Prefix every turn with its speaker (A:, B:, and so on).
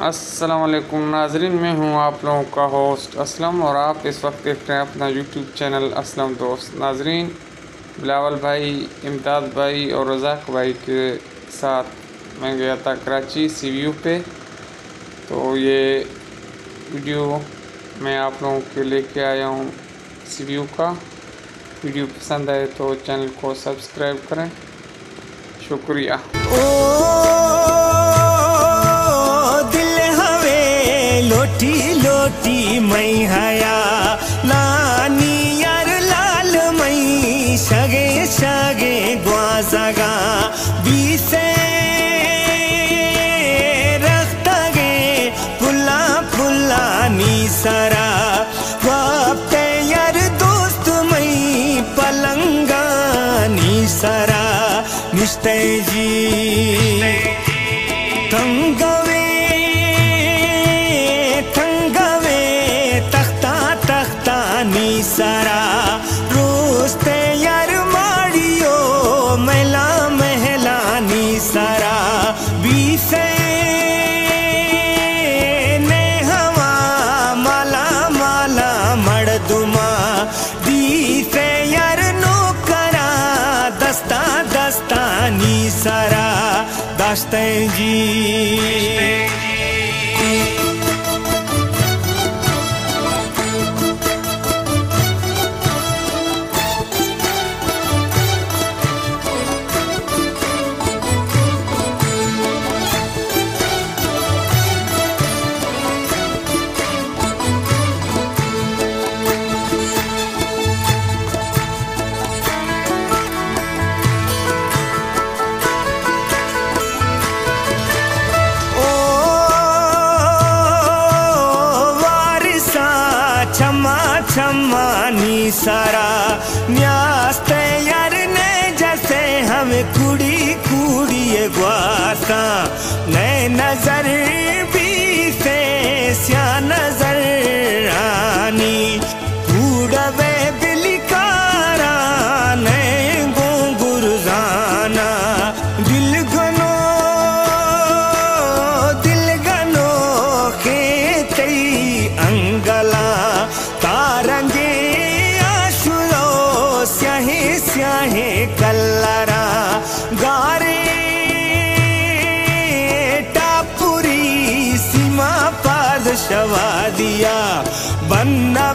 A: अस्सलाम वालेकुम नाजरीन, मैं हूं आप लोगों का होस्ट असलम और आप इस वक्त देख रहे हैं अपना यूट्यूब चैनल असलम दोस्त। नाजरीन, बिलावल भाई, इमदाद भाई और रज़ाक भाई के साथ मैं गया था कराची CVU पे। तो ये वीडियो मैं आप लोगों के लेके आया हूं CVU का। वीडियो पसंद आए तो चैनल को सब्सक्राइब करें, शुक्रिया।
B: लोटी लोटी मई हया नानी यार लाल मई शगे शगे ग्वाजगा बीसे रखतगे पुला पुला नी सरा वापते यार दोस्त मई पलंगा नी सरा निश्ते जी तंगवे सारा रोस्ते यार माड़ियो महिला महलानी सारा बीसे ने हवा माला माला मर्दुमा बीसे यार नौकरा दस्ता दस्तानी सारा दास्ते जी। छम्मानी सारा न्यास्ते यार ने जैसे हमें कुड़ी कुड़ी ग्वासा नए नजर भी से स्या नजर आनी उड़वे बिलिकारा नए गोंगुर जाना दिल गनो खेते अंगला तारंगे आशुरो स्याहे स्याहे कल्लरा गारे टापुरी सीमा पाद शवा दिया बन्ना